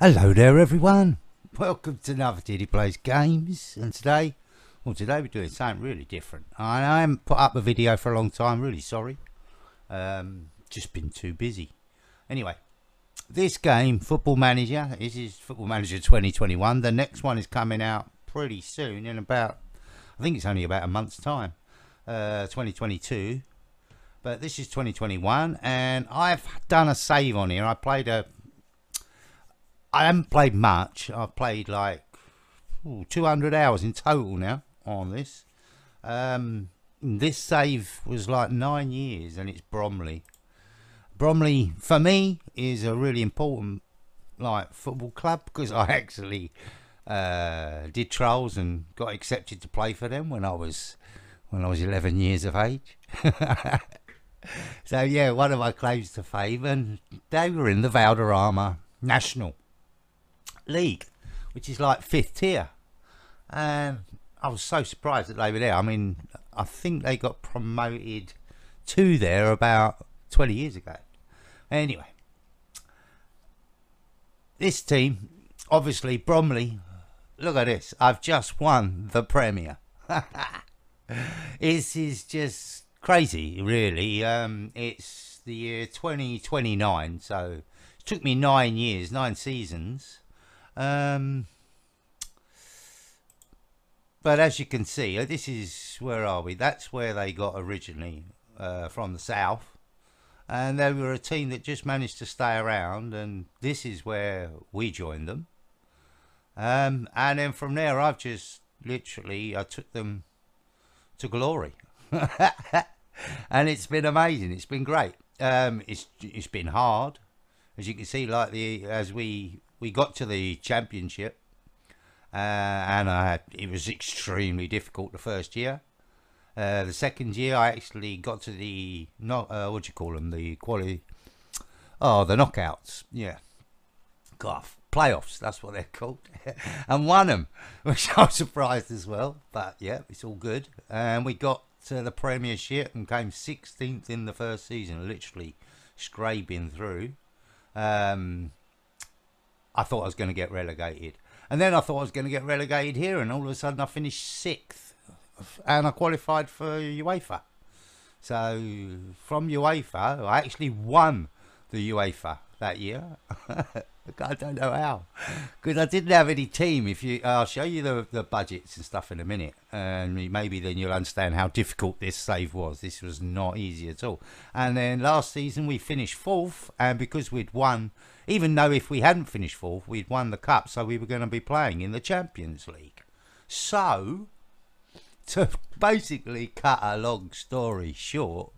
Hello there everyone, welcome to another Diddy Plays Games, and today we're doing something really different. I haven't put up a video for a long time, really sorry, just been too busy. Anyway, this game, Football Manager, this is Football Manager 2021, the next one is coming out pretty soon, in about, I think it's only about a month's time, 2022, but this is 2021, and I've done a save on here. I haven't played much. I've played like 200 hours in total now on this. This save was like 9 years, and it's Bromley. Bromley for me is a really important like football club because I actually did trials and got accepted to play for them when I was 11 years of age. So yeah, one of my claims to fame, and they were in the Valderrama National League, which is like 5th tier, and I was so surprised that they were there. I mean, I think they got promoted to there about 20 years ago. Anyway, this team, obviously Bromley, look at this, I've just won the Premier. This is just crazy, really. It's the year 2029, so it took me 9 years, 9 seasons. But as you can see, this is, where are we? That's where they got originally, from the south, and they were a team that just managed to stay around, and this is where we joined them. And then from there, I've just literally, I took them to glory. And it's been amazing. It's been great. It's been hard, as you can see. Like as we got to the championship, and it was extremely difficult the first year. The second year, I actually got to the what do you call them? The quality. Oh, the knockouts. Yeah, God, playoffs. That's what they're called, and won them, which I was surprised as well. But yeah, it's all good. And we got to the Premiership and came 16th in the first season, literally scraping through. I thought I was going to get relegated, and then I thought I was going to get relegated here, and all of a sudden I finished 6th, and I qualified for UEFA. So from UEFA, I actually won the UEFA that year. I don't know how, because I didn't have any team. I'll show you the budgets and stuff in a minute, and maybe then you'll understand how difficult this save was. This was not easy at all. And then last season we finished 4th, and because we'd won, even though if we hadn't finished 4th, we'd won the cup, so we were going to be playing in the Champions League. So to basically cut a long story short,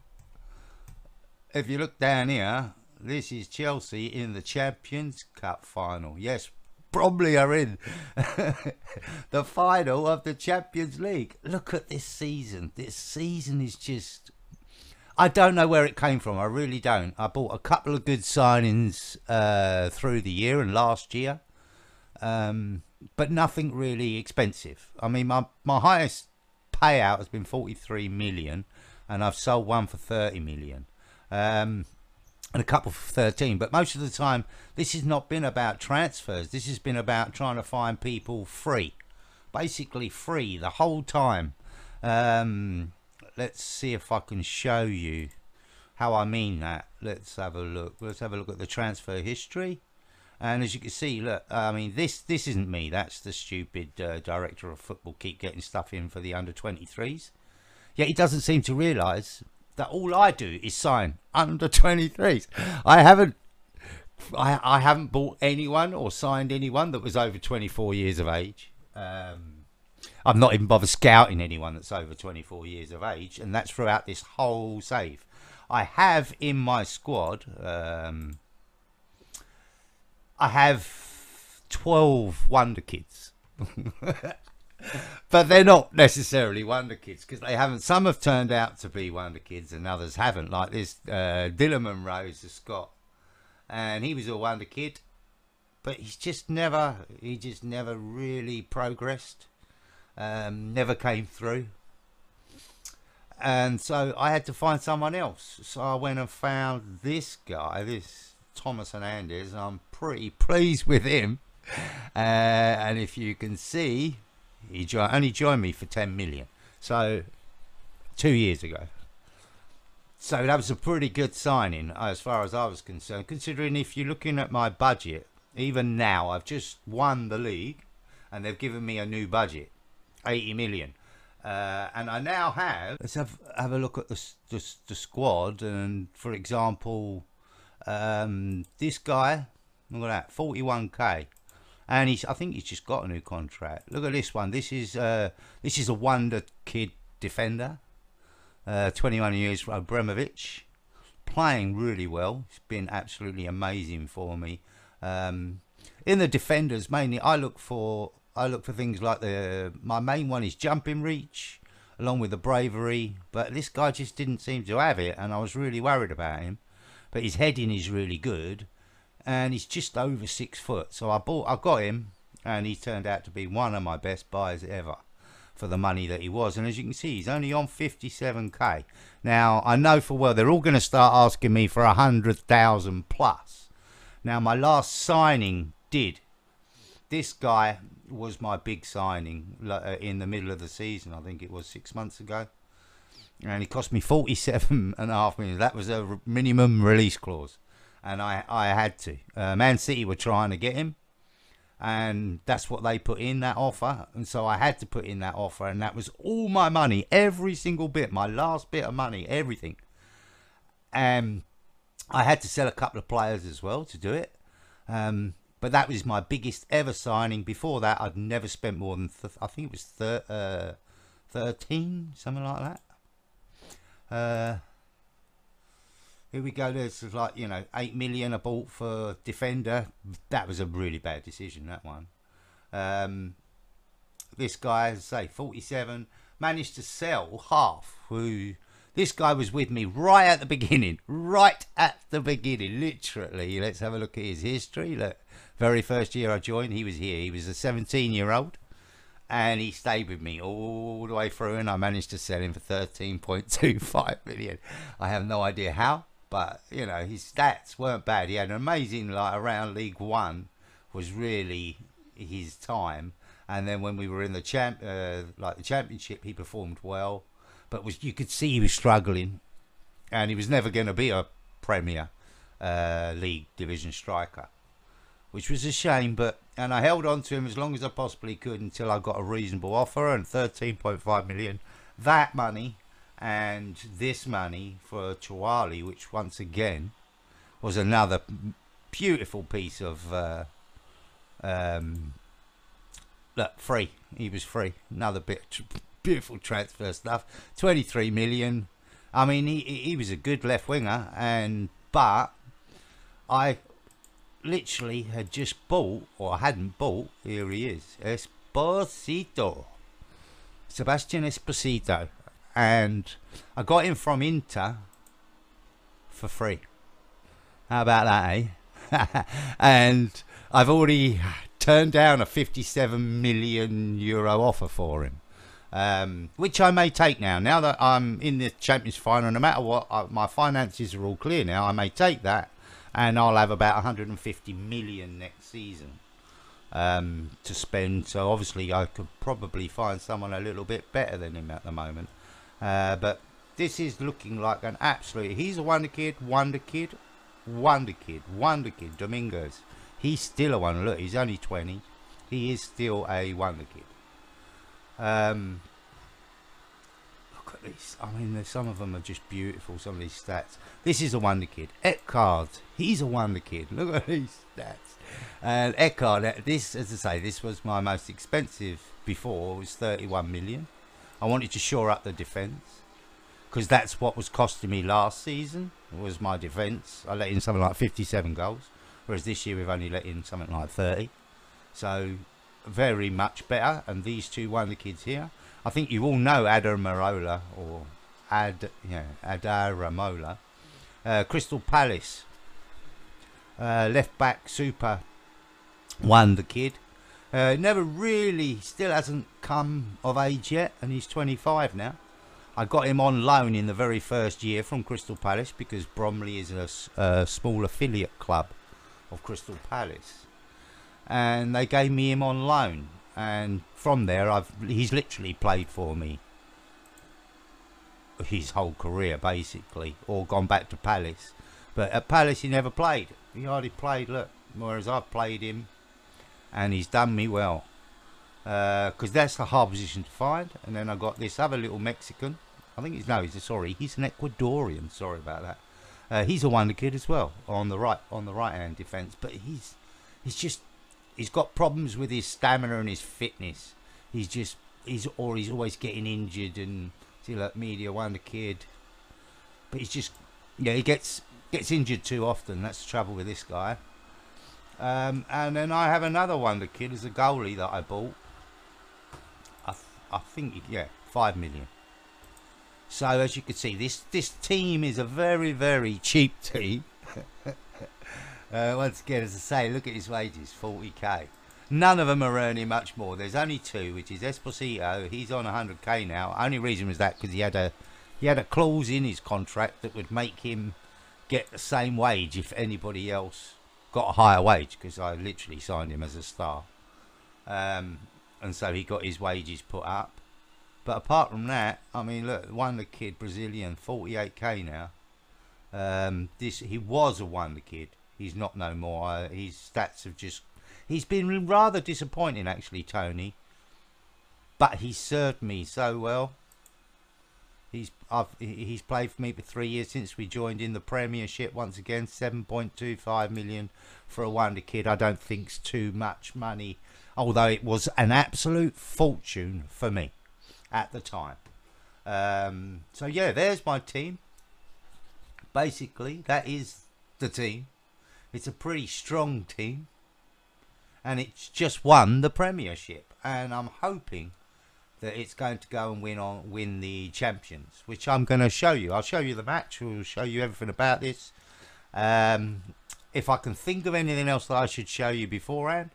if you look down here, this is Chelsea in the Champions Cup final. Yes, Bromley are in the final of the Champions League. Look at this season. This season is just, I don't know where it came from. I really don't. I bought a couple of good signings through the year and last year, but nothing really expensive. I mean, my highest payout has been 43 million, and I've sold one for 30 million. And a couple for 13, but most of the time this has not been about transfers. This has been about trying to find people free, basically free the whole time. Let's see if I can show you how I mean that. Let's have a look. Let's have a look at the transfer history, and as you can see, look, I mean, this isn't me. That's the stupid director of football keep getting stuff in for the under 23s. Yet he doesn't seem to realise that all I do is sign under 23s. I haven't bought anyone or signed anyone that was over 24 years of age. I've not even bothered scouting anyone that's over 24 years of age, and that's throughout this whole save. I have in my squad, I have 12 wonder kids. But they're not necessarily wonder kids, because they haven't. Some have turned out to be wonder kids and others haven't. Like this Dylan Rose, a Scott, and he was a wonder kid, but he just never really progressed, never came through. And so I had to find someone else. So I went and found this guy, this Thomas Hernandez. I'm pretty pleased with him. And if you can see, he only joined me for 10 million. So 2 years ago. So that was a pretty good signing as far as I was concerned, considering if you're looking at my budget, even now I've just won the league and they've given me a new budget, 80 million. And I now have, let's have a look at the squad. And for example, this guy, look at that, 41k. And I think he's just got a new contract. Look at this one. This is a wonder kid defender. 21 years old, Abramovich, playing really well. It's been absolutely amazing for me. In the defenders, mainly I look for things like my main one is jumping reach, along with the bravery. But this guy just didn't seem to have it, and I was really worried about him. But his heading is really good, and he's just over 6 foot. So I got him, and he turned out to be one of my best buys ever, for the money that he was. And as you can see, he's only on 57k. Now I know for well they're all going to start asking me for 100,000 plus. Now my last signing this guy was my big signing in the middle of the season. I think it was 6 months ago, and he cost me 47.5 million. That was a minimum release clause, and I had to. Man City were trying to get him, and that's what they put in, that offer. And so I had to put in that offer, and that was all my money, every single bit, my last bit of money, everything. And I had to sell a couple of players as well to do it. But that was my biggest ever signing. Before that, I'd never spent more than, I think it was 13, something like that. Here we go. There's like, 8 million I bought for defender. That was a really bad decision, that one. This guy, as I say, 47, managed to sell half. This guy was with me right at the beginning. Right at the beginning, literally. Let's have a look at his history. Look, very first year I joined, he was here. He was a 17-year-old. And he stayed with me all the way through. And I managed to sell him for 13.25 million. I have no idea how. But, his stats weren't bad. He had an amazing, around League One was really his time. And then when we were in the championship, he performed well. But you could see he was struggling. And he was never going to be a Premier League division striker, which was a shame. And I held on to him as long as I possibly could until I got a reasonable offer, and 13.5 million. That money and this money for Chawali, which once again was another beautiful piece of look, free. He was free. Another bit beautiful transfer stuff. 23 million. I mean, he was a good left winger, but I literally had just bought, or hadn't bought. Here he is, Sebastian Esposito. And I got him from Inter for free. How about that, eh? And I've already turned down a 57 million euro offer for him, which I may take now. Now that I'm in the Champions final, no matter what, my finances are all clear now. I may take that, and I'll have about 150 million next season to spend. So obviously I could probably find someone a little bit better than him at the moment. But this is looking like an absolute, he's a wonder kid, Domingos. He's still a wonder. Look, he's only 20. He is still a wonder kid. Look at these. I mean, some of them are just beautiful, some of these stats. This is a wonder kid. Eckhard, he's a wonder kid. Look at these stats. And Eckhard, this, as I say, this was my most expensive before. It was 31 million. I wanted to shore up the defence, because that's what was costing me last season, was my defence. I let in something like 57 goals, whereas this year we've only let in something like 30. So very much better. And these two wonder kids here, I think you all know Adaramola, or Adaramola. Crystal Palace, left back, super wonder kid. Never really, still hasn't come of age yet, and he's 25 now. I got him on loan in the very first year from Crystal Palace, because Bromley is a small affiliate club of Crystal Palace, and they gave me him on loan, and from there he's literally played for me his whole career basically, or gone back to Palace. But at Palace he never played. He hardly played, look, whereas I've played him and he's done me well, because that's a hard position to find. And then I got this other little Mexican, I think he's an Ecuadorian, sorry about that. He's a wonder kid as well on the right hand defence, but he's got problems with his stamina and his fitness. He's always getting injured, and see, like media wonder kid, but he gets injured too often. That's the trouble with this guy. And then I have another wonder kid as a goalie that I bought. I think 5 million. So as you can see, this team is a very, very cheap team. Once again, as I say, look at his wages, 40k. None of them are earning much more. There's only two, which is Esposito. He's on 100k now. Only reason was that because he had a clause in his contract that would make him get the same wage if anybody else got a higher wage, because I literally signed him as a star. And so he got his wages put up. But apart from that, I mean, look, wonder kid, Brazilian, 48k now. He was a wonder kid. He's not no more. His stats have just... He's been rather disappointing, actually, Tony. But he's served me so well. He's played for me for 3 years since we joined in the Premiership. Once again, 7.25 million for a wonder kid. I don't think's too much money, although it was an absolute fortune for me at the time. So yeah, there's my team. Basically, that is the team. It's a pretty strong team, and it's just won the Premiership, and I'm hoping that it's going to go and win the Champions, which I'm going to show you. I'll show you the match. We'll show you everything about this. If I can think of anything else that I should show you beforehand,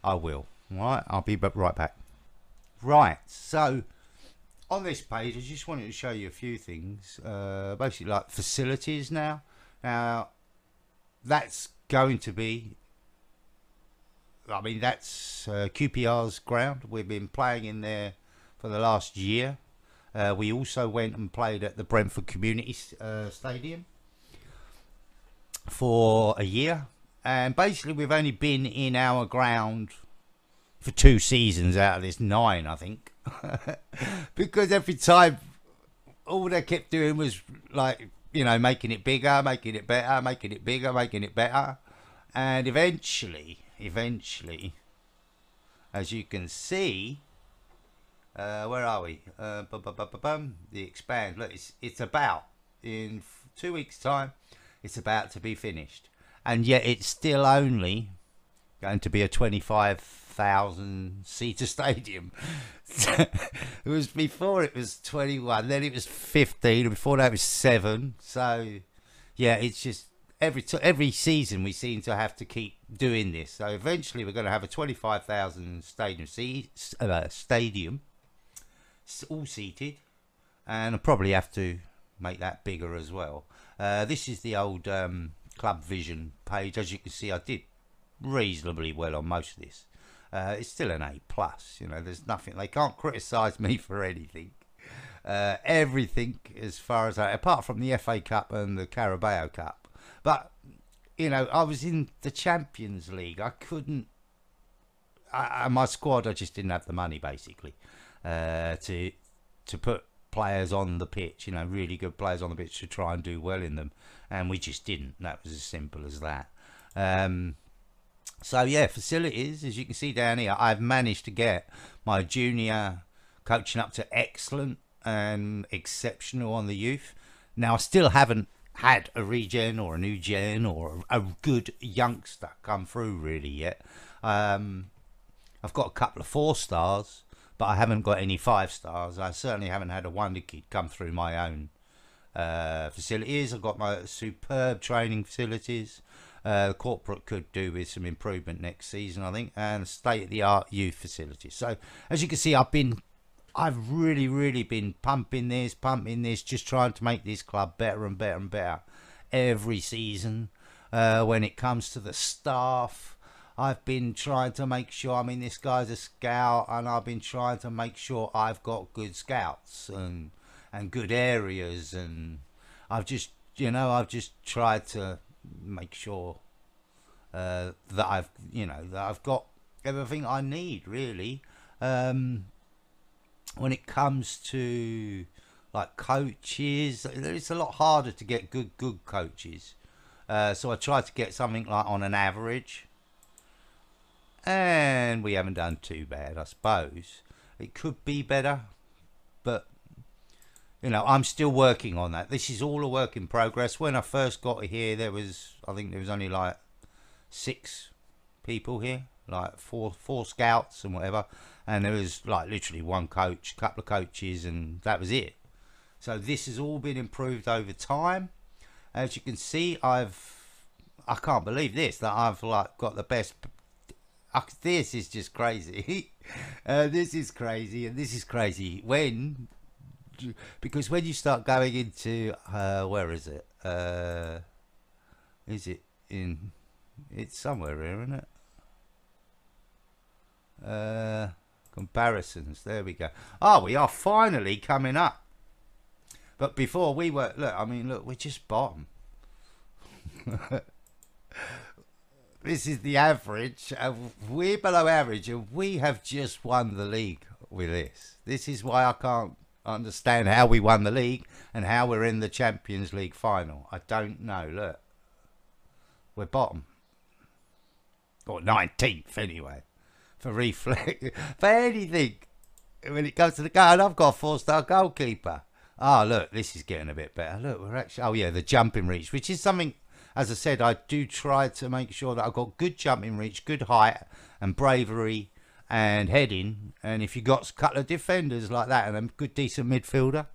I will. Right, I'll be right back. Right, so on this page, I just wanted to show you a few things. Basically, like facilities now. Now, that's going to be... I mean, that's QPR's ground. We've been playing in there for the last year. We also went and played at the Brentford Community Stadium for a year. And basically, we've only been in our ground for 2 seasons out of this 9, I think. Because every time, all they kept doing was, like, you know, making it bigger, making it better, making it bigger, making it better. And eventually, as you can see, where are we? The expand. Look, it's about, in 2 weeks' time, it's about to be finished. And yet it's still only going to be a 25,000 seater stadium. It was before, it was 21, then it was 15, and before that it was 7. So yeah, it's just every season we seem to have to keep doing this. So eventually we're going to have a 25,000 stadium, all seated, and I'll probably have to make that bigger as well. This is the old Club Vision page. As you can see, I did reasonably well on most of this. It's still an A+, you know, there's nothing, they can't criticise me for anything. Everything as far as apart from the FA Cup and the Carabao Cup. But, you know, I was in the Champions League. I couldn't, my squad, I just didn't have the money, basically, to put players on the pitch, you know, really good players on the pitch to try and do well in them. And we just didn't. That was as simple as that. So, yeah, facilities, as you can see down here, I've managed to get my junior coaching up to excellent and exceptional on the youth. Now, I still haven't had a regen or a new gen or a good youngster come through really yet. I've got a couple of 4 stars, but I haven't got any 5 stars. I certainly haven't had a wonder kid come through my own facilities. I've got my superb training facilities. The corporate could do with some improvement next season, I think, and state-of-the-art youth facilities. So as you can see, I've really been pumping this, just trying to make this club better and better and better every season. when it comes to the staff. I've been trying to make sure, I mean, this guy's a scout, and I've been trying to make sure I've got good scouts and good areas, and I've just, I've just tried to make sure that I've got everything I need, really. When it comes to like coaches, it's a lot harder to get good coaches. So I tried to get something like on an average, and we haven't done too bad, I suppose. It could be better, but I'm still working on that. This is all a work in progress. When I first got here, I think there was only like 6 people here, like four scouts and whatever, and there was like literally one coach, a couple of coaches, and that was it. So this has all been improved over time. As you can see, I can't believe this, that I've like got the best. This is just crazy. This is crazy, and this is crazy because when you start going into where is it? Is it in? It's somewhere here, isn't it? Comparisons. There we go. Oh, we are finally coming up. But before we were, look, we're just bottom. This is the average. We're below average, and we have just won the league with this. This is why I can't understand how we won the league and how we're in the Champions League final. I don't know. Look, we're bottom. Or 19th, anyway. For reflect, for anything. When it comes to the goal, and I've got a 4-star goalkeeper. Oh, look, this is getting a bit better. Look, we're actually... Oh, yeah, the jumping reach, which is something, as I said, I do try to make sure that I've got good jumping reach, good height, and bravery, and heading. And if you've got a couple of defenders like that and a good, decent midfielder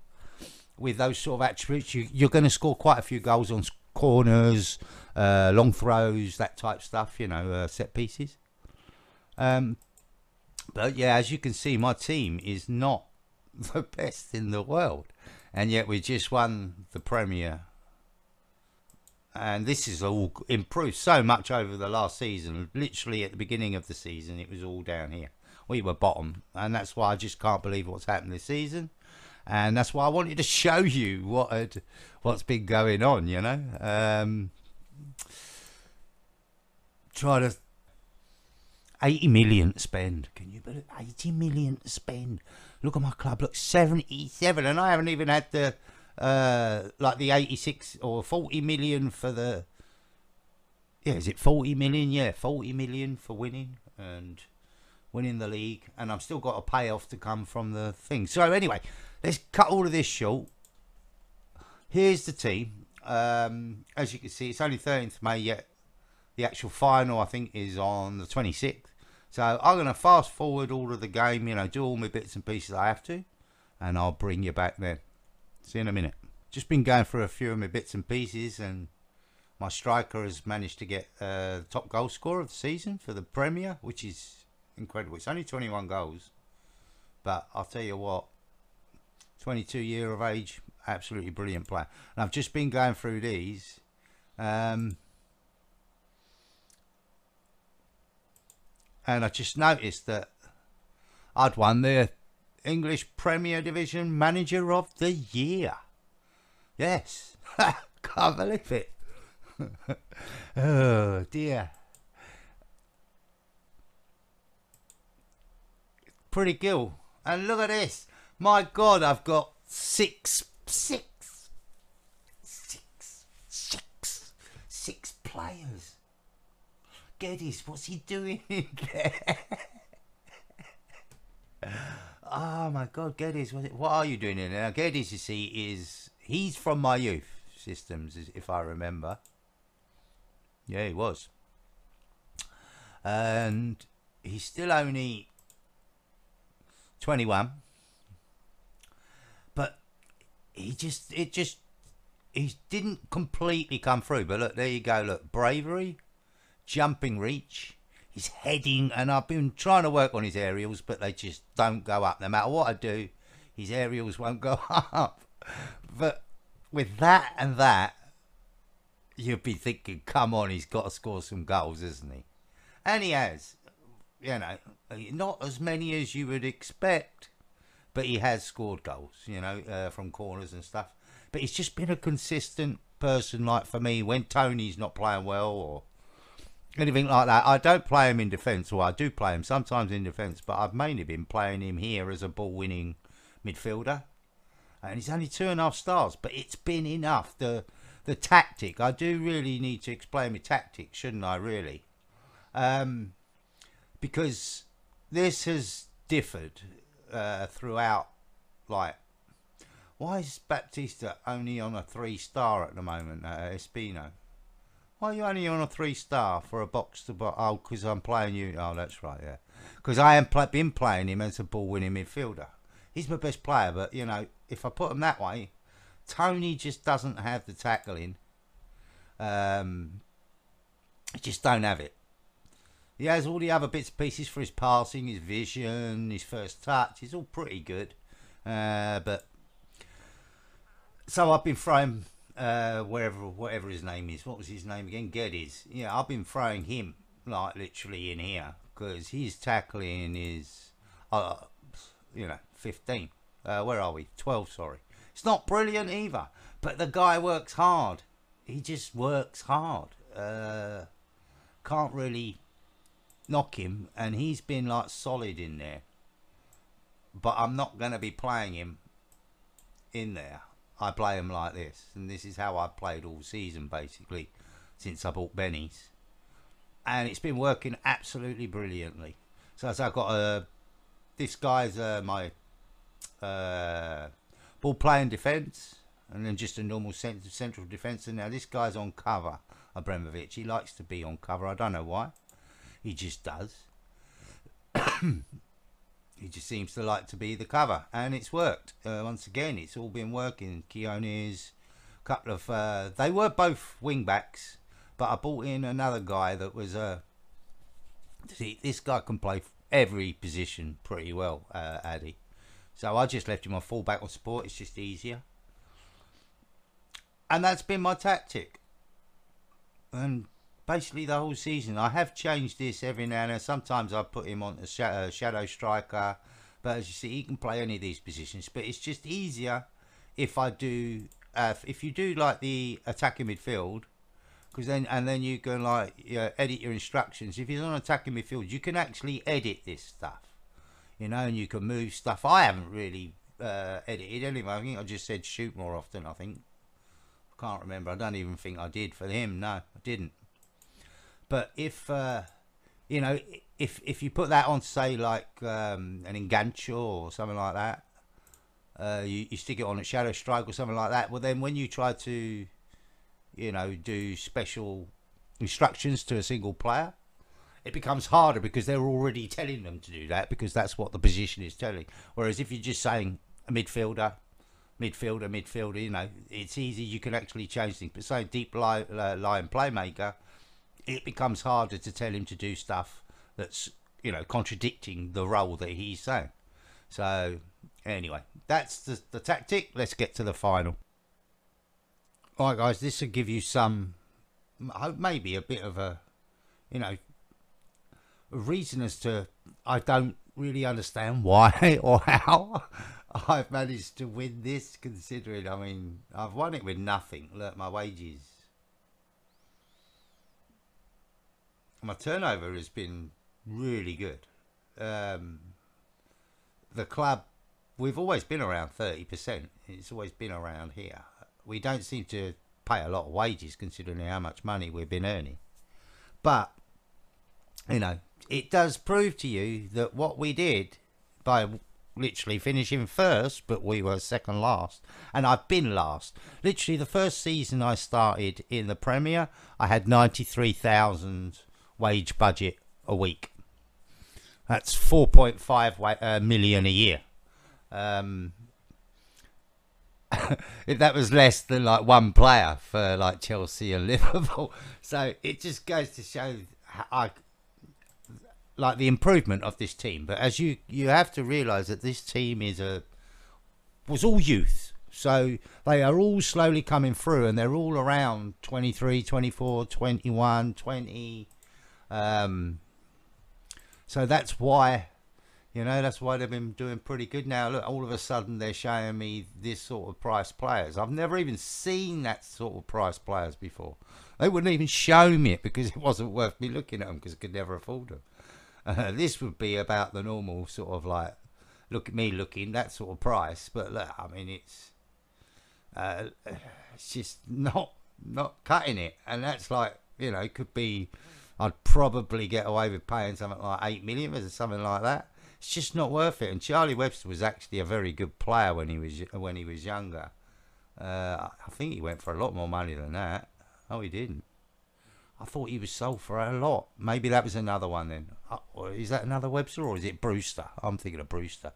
with those sort of attributes, you're going to score quite a few goals on corners, long throws, that type of stuff, set pieces. But, yeah, as you can see, my team is not the best in the world, and yet we just won the Premier, and this is all improved so much over the last season. Literally at the beginning of the season, it was all down here. We were bottom, and that's why I just can't believe what's happened this season, and that's why I wanted to show you what's been going on. Try to 80 million spend. Can you believe 80 million to spend? Look at my club. Look, 77, and I haven't even had the like the 86 or 40 million for the. Yeah, is it 40 million? Yeah, 40 million for winning the league, and I've still got a payoff to come from the thing. So anyway, let's cut all of this short. Here's the team. As you can see, it's only 13th May yet. The actual final, I think, is on the 26th. So I'm going to fast forward all of the game, do all my bits and pieces I have to, and I'll bring you back then. See you in a minute. Just been going through a few of my bits and pieces, and my striker has managed to get the top goal scorer of the season for the Premier, which is incredible. It's only 21 goals, but I'll tell you what, 22 year of age, absolutely brilliant player. And I've just been going through these. And I just noticed that I'd won the English Premier Division Manager of the Year. Yes. Can't believe it. Oh, dear. Pretty cool. And look at this. My God, I've got six players. Geddes, what's he doing in there? Oh my God, Geddes, what are you doing in there? Now, Geddes, you see, he's from my youth systems, if I remember. Yeah, he was. And he's still only 21. But he didn't completely come through. But look, there you go. Look, bravery, jumping reach, his heading, and I've been trying to work on his aerials, but they just don't go up. No matter what I do, his aerials won't go up. But with that and that, you'd be thinking, come on, he's got to score some goals, hasn't he? And he has. You know, not as many as you would expect, but he has scored goals, you know, from corners and stuff. But he's just been a consistent person, like for me, when Tony's not playing well or anything like that. I don't play him in defence, or I do play him sometimes in defence, but I've mainly been playing him here as a ball-winning midfielder. And he's only 2.5 stars, but it's been enough. The tactic, I do really need to explain my tactic, shouldn't I, really? Because this has differed throughout. Like, why is Baptista only on a 3-star at the moment, Espino? Why are you only on a 3-star for a box-to-box? Oh, because I'm playing you. Oh, that's right, yeah. Because I have been playing him as a ball-winning midfielder. He's my best player, but, you know, if I put him that way, Tony just doesn't have the tackling. He just don't have it. He has all the other bits and pieces for his passing, his vision, his first touch. It's all pretty good. But so I've been throwing whatever his name is. What was his name again? Geddes. Yeah, I've been throwing him like literally in here because his tackling is, 15. Where are we? 12. Sorry. It's not brilliant either, but the guy works hard. He just works hard. Can't really knock him, and he's been like solid in there. But I'm not going to be playing him in there. I play him like this, and this is how I've played all season basically since I bought Benny's, and it's been working absolutely brilliantly. So as I've got this guy's my ball playing defence, and then just a normal central defence, and now this guy's on cover. Abramovich, he likes to be on cover. I don't know why. He just does. He just seems to like to be the cover, and it's worked. Once again, it's all been working. Keone's, couple of they were both wing backs, but I bought in another guy that was see, this guy can play every position pretty well, Addy. So I just left him on fullback or support. It's just easier, and that's been my tactic. And basically the whole season, I have changed this every now and then. Sometimes I put him on a shadow striker, but as you see, he can play any of these positions. But it's just easier if I do, if you do like the attacking midfield, because then you can like edit your instructions. If he's on attacking midfield, you can actually edit this stuff, you know, and you can move stuff. I haven't really edited anyway. I think I just said shoot more often. I think I can't remember. I don't even think I did for him. No, I didn't. But if you know, if you put that on, say like an engancho or something like that, you stick it on a shadow strike or something like that. Well, then when you try to, you know, do special instructions to a single player, it becomes harder because they're already telling them to do that, because that's what the position is telling. Whereas if you're just saying a midfielder, you know, it's easy. You can actually change things. But say deep line playmaker, it becomes harder to tell him to do stuff that's, you know, contradicting the role that he's saying. So anyway, that's the tactic. Let's get to the final. All right, guys, this will give you some, maybe a bit of a, you know, a reason as to, I don't really understand why or how I've managed to win this, considering, I mean, I've won it with nothing. Look, my wages, my turnover has been really good. The club, we've always been around 30%. It's always been around here. We don't seem to pay a lot of wages considering how much money we've been earning. But, you know, it does prove to you that what we did by literally finishing first, but we were second last, and I've been last. Literally the first season I started in the Premier, I had 93,000 wage budget a week. That's 4.5 million a year. If that was less than like one player for like Chelsea and Liverpool. So it just goes to show how like the improvement of this team. But as you have to realise that this team was all youth. So they are all slowly coming through, and they're all around 23, 24, 21, 20. So that's why, that's why they've been doing pretty good now. Look, all of a sudden they're showing me this sort of price players. I've never even seen that sort of price players before. They wouldn't even show me it because it wasn't worth me looking at them because I could never afford them. This would be about the normal sort of like, look at me looking, that sort of price. But look, I mean, it's just not cutting it. And that's like, it could be, I'd probably get away with paying something like 8 million or something like that. It's just not worth it. And Charlie Webster was actually a very good player when he was younger. I think he went for a lot more money than that. Oh, he didn't. I thought he was sold for a lot. Maybe that was another one then. Is that another Webster or is it Brewster? I'm thinking of Brewster.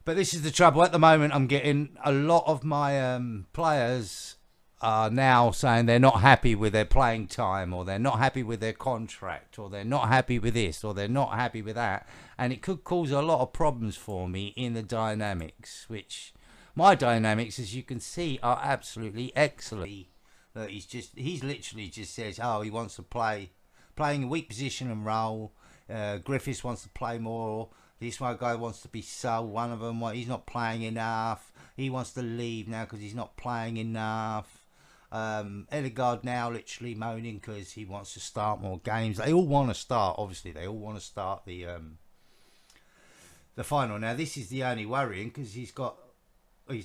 But this is the trouble. At the moment, I'm getting a lot of my players are now saying they're not happy with their playing time, or they're not happy with their contract, or they're not happy with this, or they're not happy with that. And it could cause a lot of problems for me in the dynamics, which my dynamics, as you can see, are absolutely excellent. He's literally just says, oh, he wants to playing a weak position and role. Griffiths wants to play more. This one guy wants to be sold. One of them, he's not playing enough. He wants to leave now because he's not playing enough. Ellegaard now literally moaning because he wants to start more games. They all want to start, obviously. They all want to start the final. Now, this is the only worrying because he's not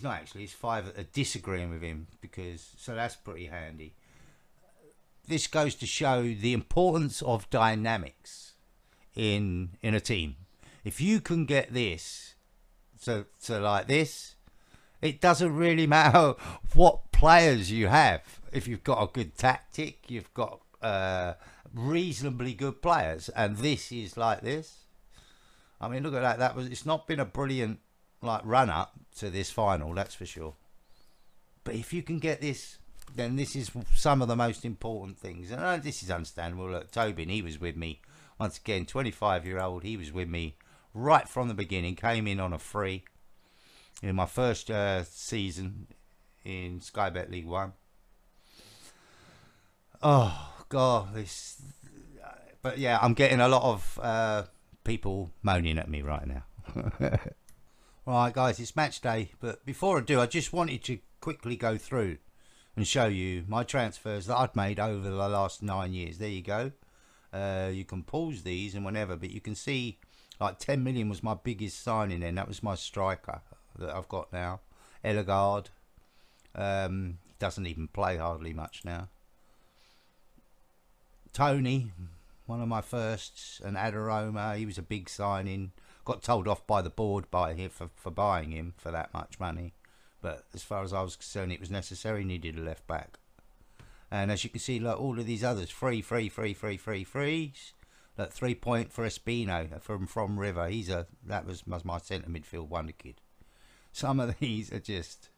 actually. He's 5 that are disagreeing with him, so that's pretty handy. This goes to show the importance of dynamics in a team. If you can get this to like this, it doesn't really matter what players you have. If you've got a good tactic, you've got reasonably good players, and this is like this. I mean, look at that. It's not been a brilliant run up to this final, that's for sure. But if you can get this, then this is some of the most important things. And this is understandable. Look, Tobin, he was with me once again, 25-year-old. He was with me right from the beginning. Came in on a free in my first season in Sky Bet League One. Oh God, this. But yeah, I'm getting a lot of people moaning at me right now. Right, guys, it's match day. But before I do, I just wanted to quickly go through and show you my transfers that I've made over the last 9 years. There you go. You can pause these and whenever, but you can see like 10 million was my biggest signing then. That was my striker that I've got now. Ellegaard. Doesn't even play hardly much now. Tony, one of my firsts, and Adaroma, he was a big signing. Got told off by the board by him for buying him for that much money. But as far as I was concerned, it was necessary. Needed a left back. And as you can see, like all of these others, frees. Like 3 point for Espino from River. That was my centre midfield wonder kid. Some of these are just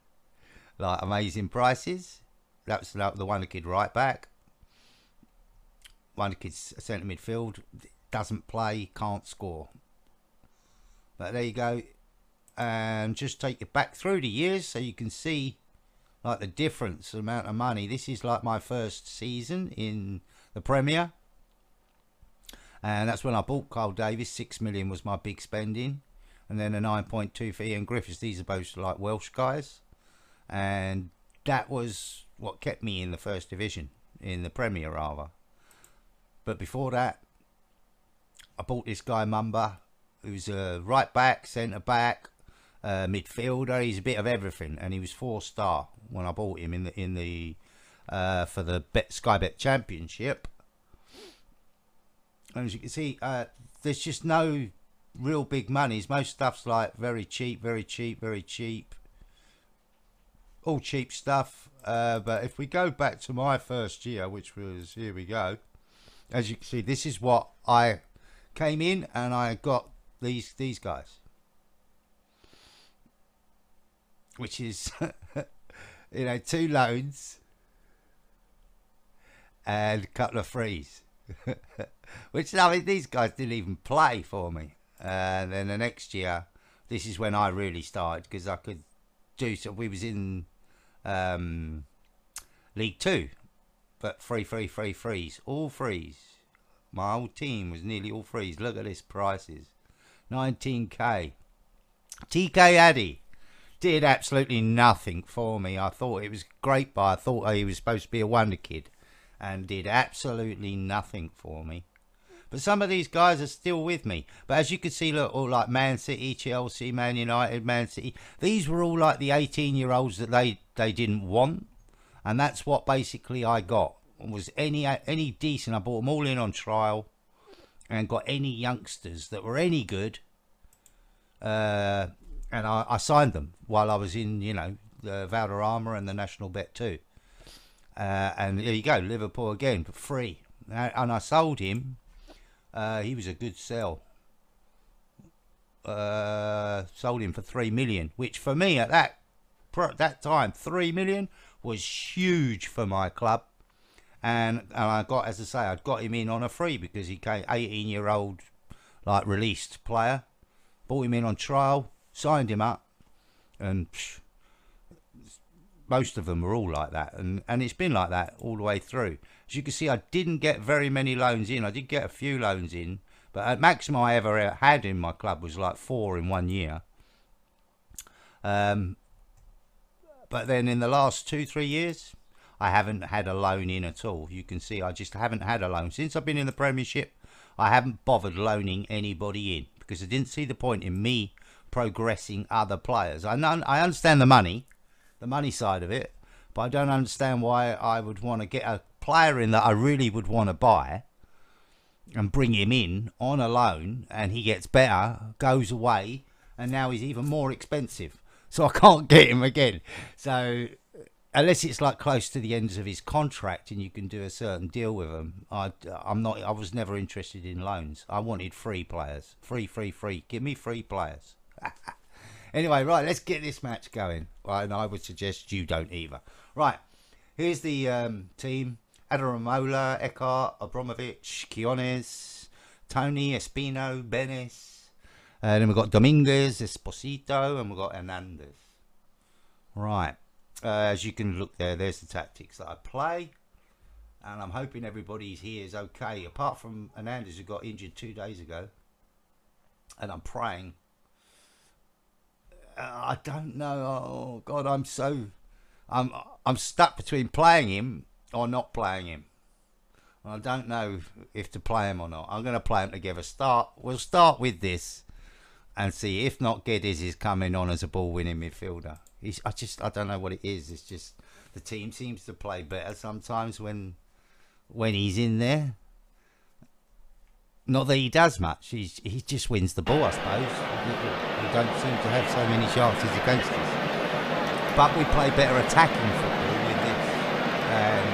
like amazing prices. That's like the wonder kid right back. Wonder kid's centre midfield, doesn't play, can't score. But there you go. And just take it back through the years so you can see like the difference, the amount of money. This is like my first season in the Premier. And that's when I bought Carl Davis. 6 million was my big spending. And then a 9.2 for Ian Griffiths. These are both like Welsh guys. And that was what kept me in the first division, in the Premier rather. But before that, I bought this guy Mumba, who's a right back, centre back, midfielder. He's a bit of everything, and he was 4-star when I bought him in the for the Sky Bet Championship. And as you can see, there's just no real big monies. Most stuff's like very cheap, very cheap, very cheap. All cheap stuff. But if we go back to my first year, which was, here we go. As you can see, this is what I came in, and I got these guys. Which is, 2 loans and a couple of frees. Which, I mean, these guys didn't even play for me. And then the next year, this is when I really started, because I could do. So we was in League Two, but frees, all frees. My whole team was nearly all frees. Look at this prices, 19k. TK Addy did absolutely nothing for me. I thought it was great, but I thought he was supposed to be a wonder kid, and did absolutely nothing for me. But some of these guys are still with me. But as you can see, look, all like Man City, Chelsea, Man United, Man City. These were all like the 18-year-olds that they didn't want. And that's what basically I got. Was any decent. I bought them all in on trial. And got any youngsters that were any good. And I signed them while I was in, you know, the Valderrama and the National Bet too. And there you go, Liverpool again, for free. And I sold him. He was a good sell. Sold him for 3 million, which for me at that time, 3 million was huge for my club. And I got, as I say, I got him in on a free because he came 18-year-old, like released player. Bought him in on trial, signed him up, and most of them were all like that. And it's been like that all the way through. As you can see, I didn't get very many loans in. I did get a few loans in, but at maximum I ever had in my club was like 4 in 1 year. But then in the last 2-3 years, I haven't had a loan in at all. You can see I just haven't had a loan. Since I've been in the Premiership, I haven't bothered loaning anybody in because I didn't see the point in me progressing other players. I understand the money side of it, but I don't understand why I would want to get a player in that I really would want to buy and bring him in on a loan, and he gets better, goes away, and now he's even more expensive. So I can't get him again. So unless it's like close to the ends of his contract and you can do a certain deal with him, I was never interested in loans. I wanted free players. Free. Give me free players. Anyway, right, let's get this match going. Well, and I would suggest you don't either. Right, here's the team. Adaramola, Eckhart, Abramovich, Quiones, Tony, Espino, Benes. And then we've got Dominguez, Esposito, and we've got Hernandez. Right, as you can look there, there's the tactics that I play. And I'm hoping everybody's here is okay, apart from Hernandez, who got injured 2 days ago. And I'm praying. I don't know. Oh God, I'm stuck between playing him or not playing him. I don't know if to play him or not. I'm going to play him together. We'll start with this and see. If not, Geddes is coming on as a ball-winning midfielder. I don't know what it is. It's just the team seems to play better sometimes when he's in there. Not that he does much. He just wins the ball, I suppose. We don't seem to have so many chances against us. But we play better attacking football with this. And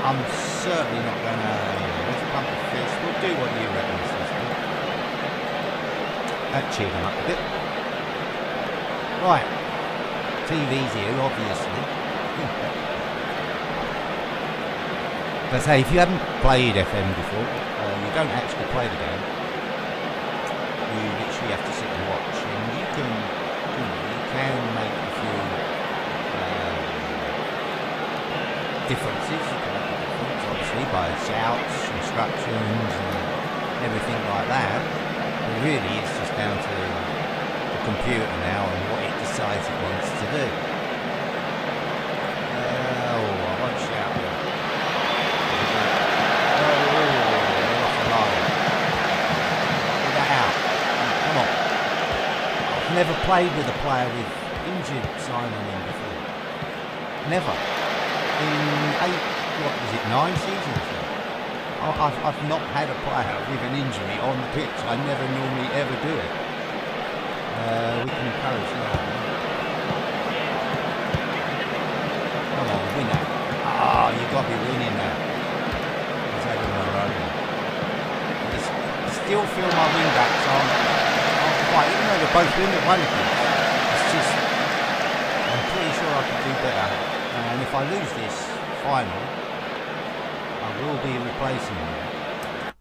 I'm certainly not going to... let's pump a fist. We'll do what you reckon is good. That cheered him up a bit. Right. TV's here, obviously. But say, if you haven't played FM before, you don't actually play the game. You literally have to sit and watch, and you can make a few differences. You can make a difference, obviously, by shouts, instructions, and everything like that. But really, it's just down to the computer now and what it decides it wants to do. I won't shout. Never played with a player with injured sign on him before. Never. In 9 seasons now. I've not had a player with an injury on the pitch. I never normally ever do it. We can encourage now. Come on, win that. You've got to be winning that. Let's have him around. I still feel my wing backs on. Even though they're both winning one of them, it's just, I'm pretty sure I can do better. And if I lose this final, I will be replacing them.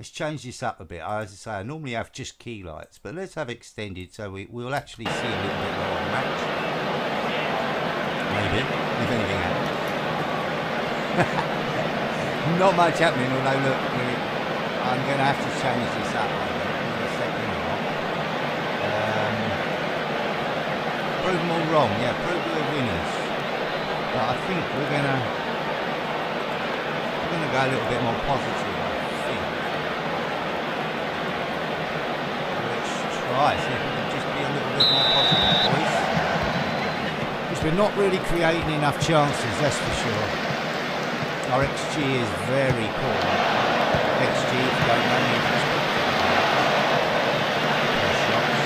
Let's change this up a bit. As I say, I normally have just key lights, but let's have extended so we'll actually see a little bit more of the match. Maybe, if anything happens. Not much happening, although look, I'm going to have to change this up in a second. Prove them all wrong, yeah, prove we're winners. But I think we're going to go a little bit more positive, I think. Let's try, see if we can just be a little bit more positive, boys. Because we're not really creating enough chances, that's for sure. Our XG is very poor. XG, if you don't know, means it's shots.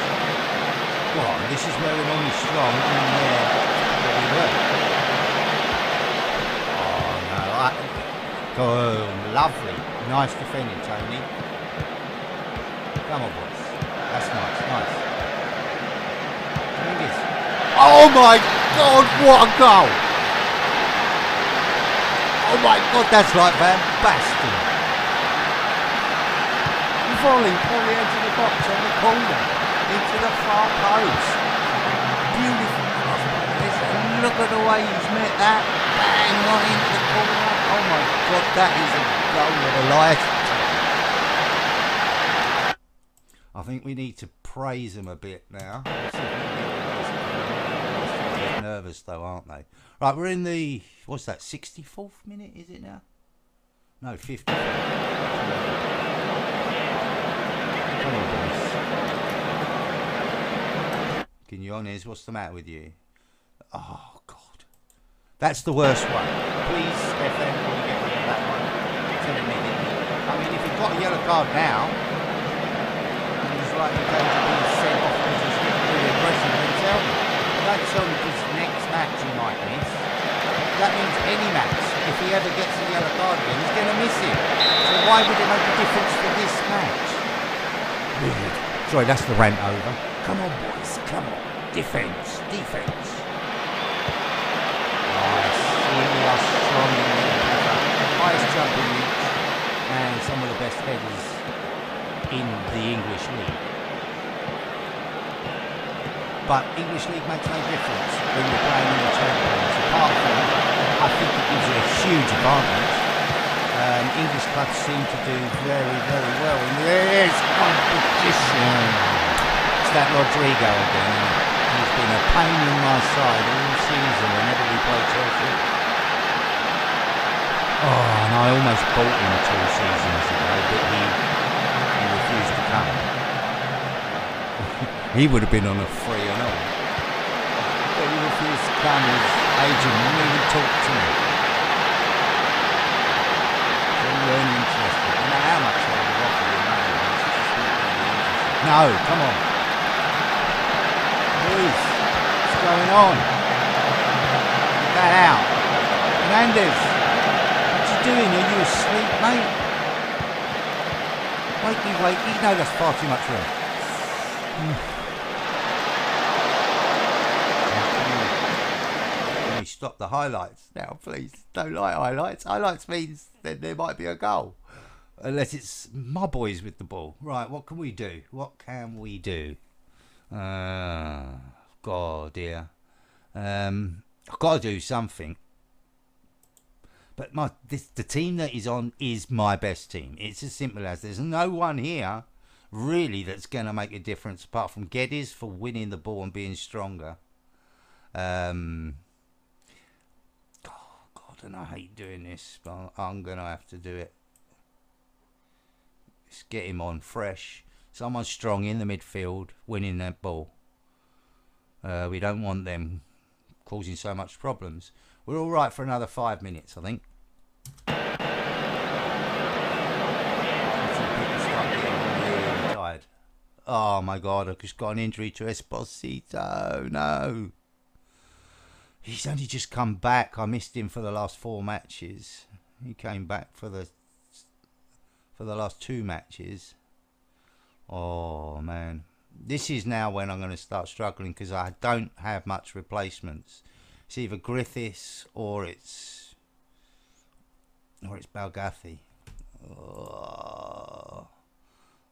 Well, this is where we're normally strong, and where we were. Oh no, oh, lovely. Nice defending, Tony. Come on, boys. That's nice, nice. Oh my God, what a goal! Oh my God, that's like Van Basten. Volley into the box on the corner, into the far post. Beautiful cross. Look at the way he's met that. Bang, right into the corner. Oh my God, that is a goal of a lifetime. I think we need to praise him a bit now. Nervous though, aren't they? Right, we're in the, what's that, 64th minute, is it now? No, 50th. Come on, boys. Can you honest, what's the matter with you? Oh, God. That's the worst one. Please, FM, can you get rid of that one? I mean, if you've got a yellow card now, he's likely going to be sent off because he's getting really aggressive, then tell me. Don't tell me because next match he might miss. That means any match, if he ever gets a yellow card again, he's going to miss it. So why would it make a difference for this match? Weird. Sorry, that's the rant over. Come on, boys, come on. Defence, defence. Nice. We are strong in the highest jumping reach and some of the best headers in the English League. But English League makes no difference when you're playing in the Champions. Apart from, I think it gives you a huge advantage. English clubs seem to do very, very well. And there's competition. It's that Rodrigo again. He's been a pain in my side all season whenever we play Chelsea. Oh, and I almost bought him 2 seasons ago, but he refused to come. He would have been on a free and all. But he refused to come. His agent wouldn't even talk to me. So we weren't interested. I know how much I was offered him money. No, come on. Please. What's going on? Get that out. Hernandez. What you doing? Are you asleep, mate? Wakey, wakey. No, that's far too much room. Stop the highlights now, please. Don't like highlights. Highlights means that there might be a goal, unless it's my boys with the ball. Right, what can we do? What can we do? God, dear. I've got to do something. But the team that is on is my best team. It's as simple as there's no one here really that's going to make a difference apart from Geddes for winning the ball and being stronger. And I hate doing this, but I'm going to have to do it. Let's get him on fresh. Someone strong in the midfield, winning that ball. We don't want them causing so much problems. We're all right for another 5 minutes, I think. People start getting really tired. Oh my God, I've just got an injury to Esposito. No. He's only just come back. I missed him for the last 4 matches. He came back for the last 2 matches. Oh man, this is now when I'm going to start struggling because I don't have much replacements. It's either Griffiths or it's Balgathi. Oh.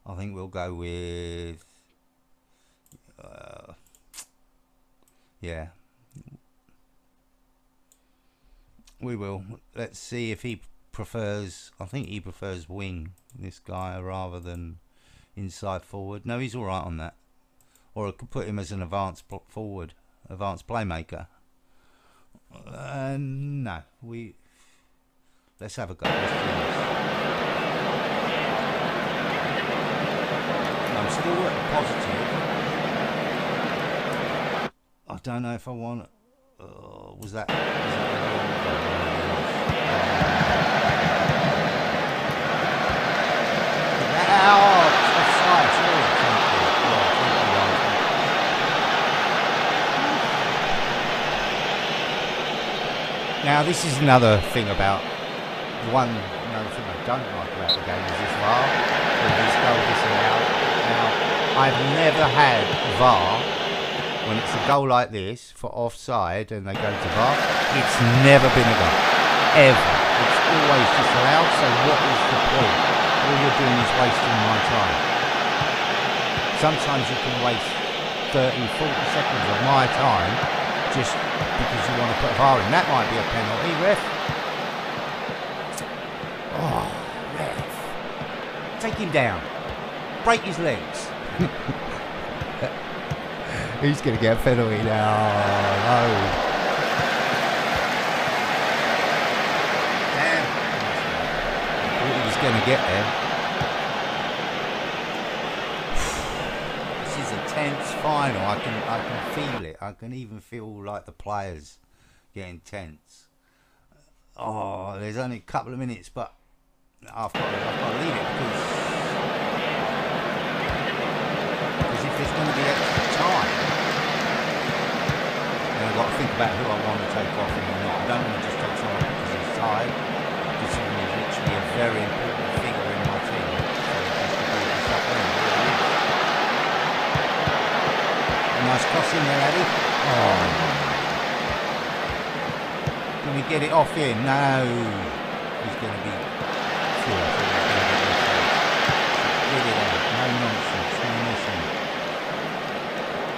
I think we'll go with, yeah, we will. Let's see if he prefers, I think he prefers wing, this guy, rather than inside forward. No, he's all right on that. Or I could put him as an advanced forward, advanced playmaker. No, let's have a go. Let's do this. I'm still at positive. I don't know if I want. Was that? Now this is another thing about another thing I don't like about the game is this VAR, this goal disallowed. Now I've never had VAR when it's a goal like this for offside and they go to VAR. It's never been a goal, ever. It's always disallowed. So what is the point? All you're doing is wasting my time. Sometimes you can waste 30, 40 seconds of my time just because you want to put VAR in. That might be a penalty, ref. Oh, ref. Take him down. Break his legs. He's going to get a penalty now. No. Damn. I thought he was going to get there. This is a tense final. I can feel it. I can even feel like the players getting tense. Oh, there's only a couple of minutes, but I've got to leave it because if there's going to be extra time, then I've got to think about who I want to take off and who not. I don't want to just take someone because he's tired. This is literally a very important figure in my team. Nice cross in there, Eddie. Oh. Can we get it off here? No. He's going to be... No nonsense. No missing.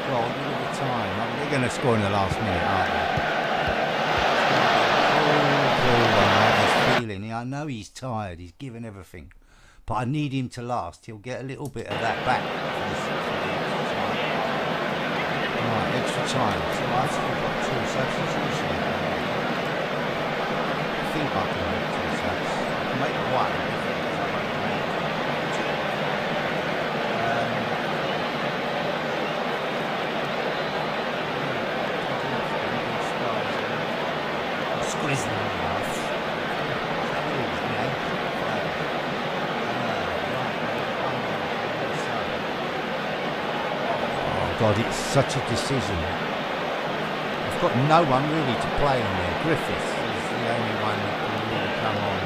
God, look at the time. They're going to score in the last minute, aren't they? Feeling. I know he's tired. He's given everything. But I need him to last. He'll get a little bit of that back. Extra time, so I've still got two substitutions. I think I can make two subs. I can make one. Squeezing God, it's such a decision. I've got no one really to play in there. Griffiths is the only one that can really come on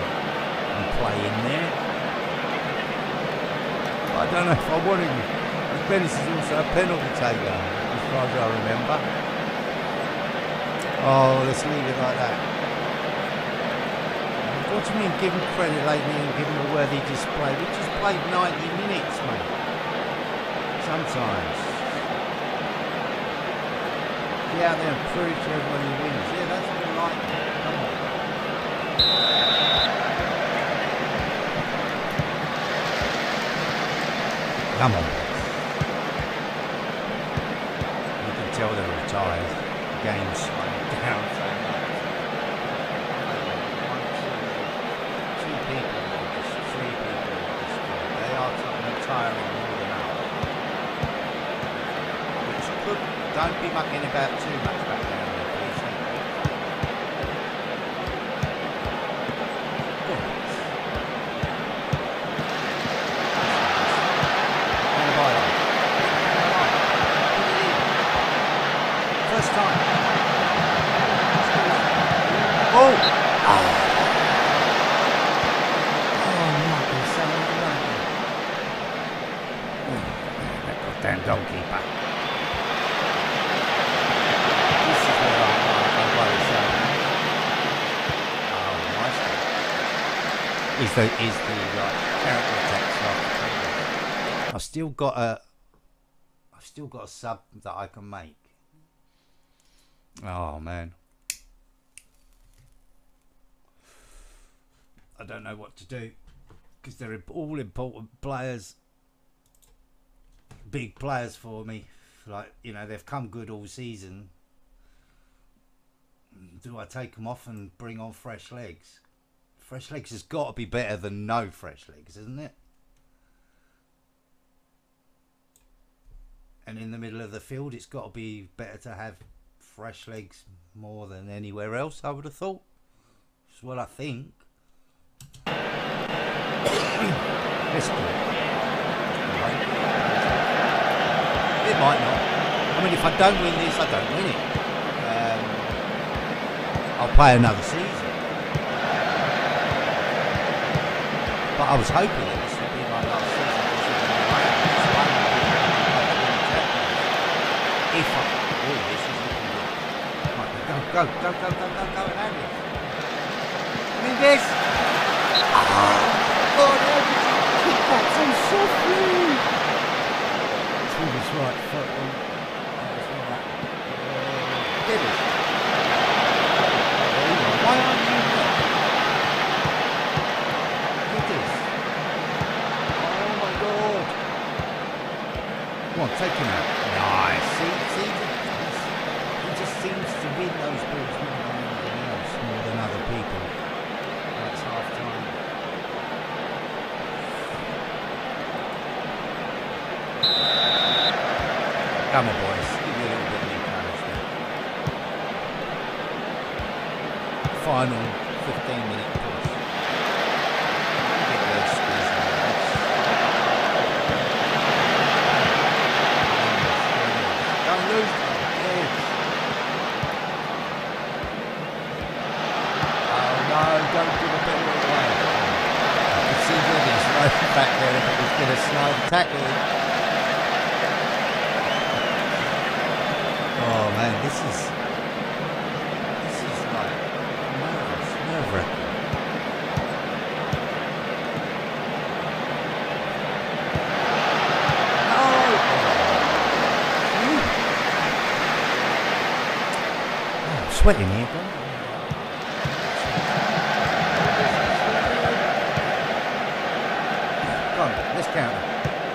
and play in there. But I don't know if I want him. Dennis is also a penalty taker, as far as I remember. Oh, let's leave it like that. What do you mean give him credit lately and give him a worthy display? We just played 90 minutes, mate. Sometimes. Get out there and prove to everyone he wins. Yeah, that's what I like. Come on. Come on. You can tell they're retired. The game's slowing down so much. Two people, three people. They are retiring more than that. Which could. Don't be mucking about too much back there, please. First time. Oh! Oh, nothing, son. That goddamn goalkeeper. Is the character attack stuff. still got a sub that I can make. Oh man, I don't know what to do because they're all important players, big players for me. Like, you know, they've come good all season. Do I take them off and bring on fresh legs? Fresh legs has got to be better than no fresh legs, isn't it? And in the middle of the field, it's got to be better to have fresh legs more than anywhere else, I would have thought. That's what I think. Let's do it. It might not. I mean, if I don't win this, I don't win it. I'll play another season. But I was hoping that this would be my last season. If I win this, is looking good. Right, go, and have it. Win this! Oh, no, kick that so softly! That's right, fuck them. That's right. Get it. Why aren't you there? Look at this. Oh my god. Come on, take him out. Nice. See, he just seems to win those balls more than anything else, more than other people. That's half time. Come on, boys. Give me a little bit of encouragement. Final 15-minute push. Get those skills on the legs. Don't lose them. Yes. Oh no, don't give a bit away. I can see Williams right back there if it was going to slide the tackle in. Oh man, this is like nerve-wracking. Oh, I'm sweating here, bro. Come on, let's counter.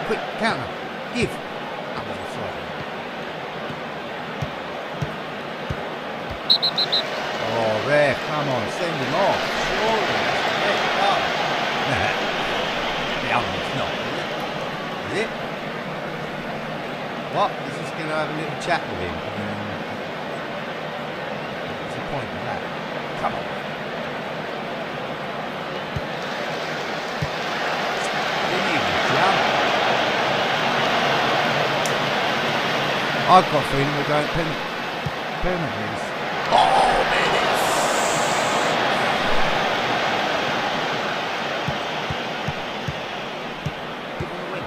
Quick, counter. Give. Oh, ref, come on, send him off. Surely, it's not, is it? What? He's just going to have a little chat with him. What's the point of that? Come on. Didn't even jump. I've got a feeling we're going penalties. Oh, minutes! Give him a win.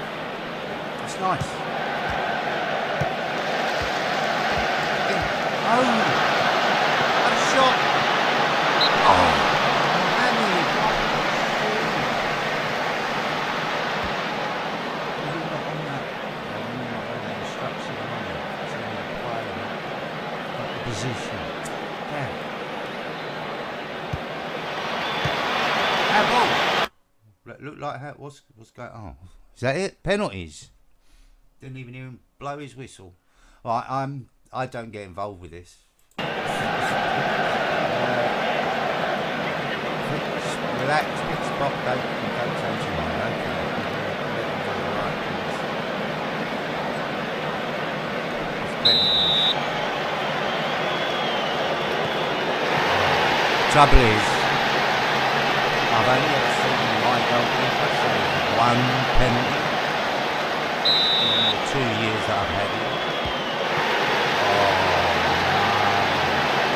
That's nice. Oh! What a shot! Oh! Annie! You're not on that. You're not on that instruction, are you? It's in the play, not the position. Look like how what's going on? Is that it? Penalties. Didn't even hear him blow his whistle. Right, I don't get involved with this. Relax, big spot, don't change your mind. Okay. Trouble is, I've only ever seen my goalkeeper save one penalty in the 2 years that I've had it. Oh,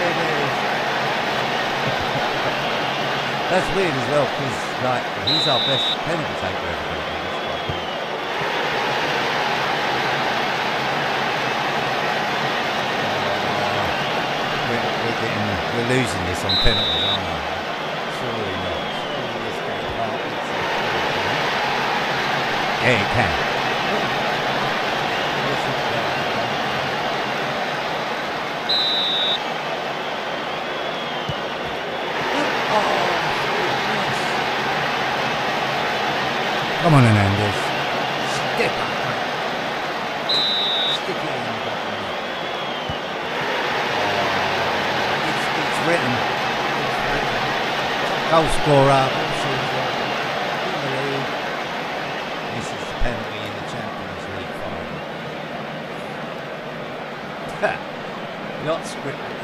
it is. That's weird as well, because like he's our best penalty taker ever. We're losing this on penalties, aren't we? Surely not. Surely this can't. Yeah, it can. Come on, Hernandez. Step up, mate. Stick it in the bottom. It's written. Goal scorer. In the league. This is the penalty in the Champions League final. Not scripted.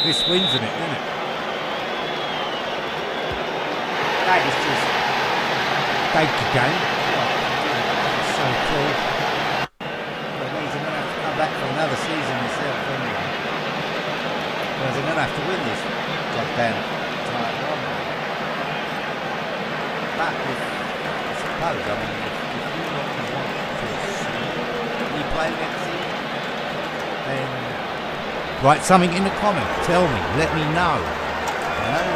This wins in it, isn't it? That is just take the game. It's so cool. That means I'm going to have to come back for another season myself anyway. Because I'm going to have to win this goddamn title. But I suppose, I mean, if you want to see me play next season, then write something in the comments. Tell me. Let me know. You know,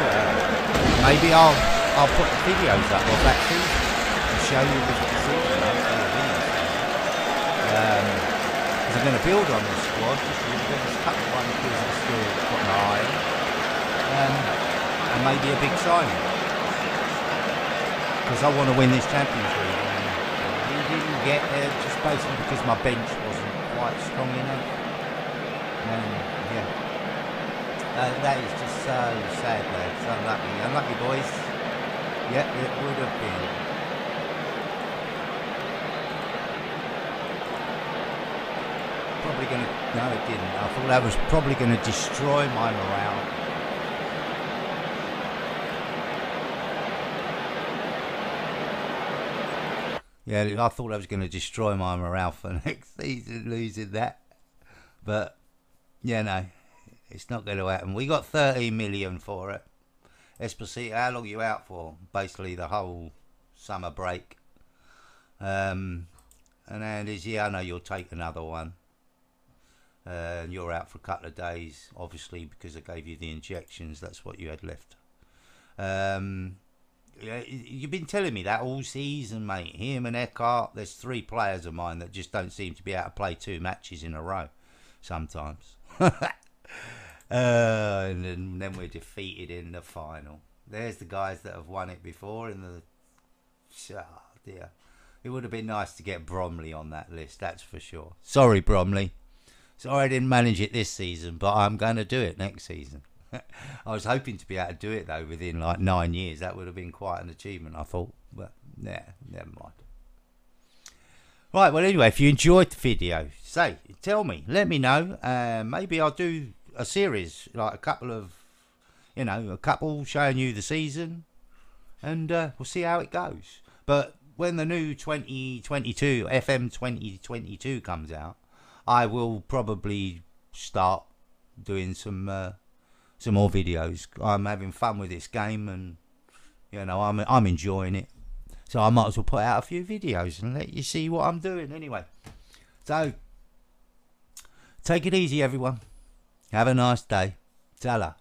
maybe I'll put the videos up of that season and show you the season. Because I'm going to build on this squad. Just there's a couple of ones because I'm still got my eye on. And maybe a big signing. Because I want to win this Champions League. And we didn't get there just basically because my bench wasn't quite strong enough. Yeah, that is just so sad, lads. Unlucky boys. Yep, it would have been. Probably going to. No, it didn't. I thought that was probably going to destroy my morale. Yeah, I thought I was going to destroy my morale for next season, losing that. But yeah, no, it's not going to happen. We got 13 million for it. Esposito, how long are you out for? Basically the whole summer break. And yeah, I know you'll take another one. And you're out for a couple of days, obviously, because I gave you the injections. That's what you had left. Yeah, you've been telling me that all season, mate. Him and Eckhart, there's 3 players of mine that just don't seem to be able to play 2 matches in a row sometimes. And then we're defeated in the final. There's the guys that have won it before in the... Oh dear. It would have been nice to get Bromley on that list, that's for sure. Sorry, Bromley. Sorry I didn't manage it this season, but I'm going to do it next season. I was hoping to be able to do it, though, within like 9 years. That would have been quite an achievement, I thought. But, yeah, never mind. Right, well, anyway, if you enjoyed the video, tell me. Let me know. Maybe I'll do a series, like a couple of, showing you the season. And we'll see how it goes. But when the new 2022, FM2022 comes out, I will probably start doing some more videos. I'm having fun with this game, and I'm enjoying it. So I might as well put out a few videos and let you see what I'm doing anyway. So take it easy, everyone. Have a nice day. Ta-la.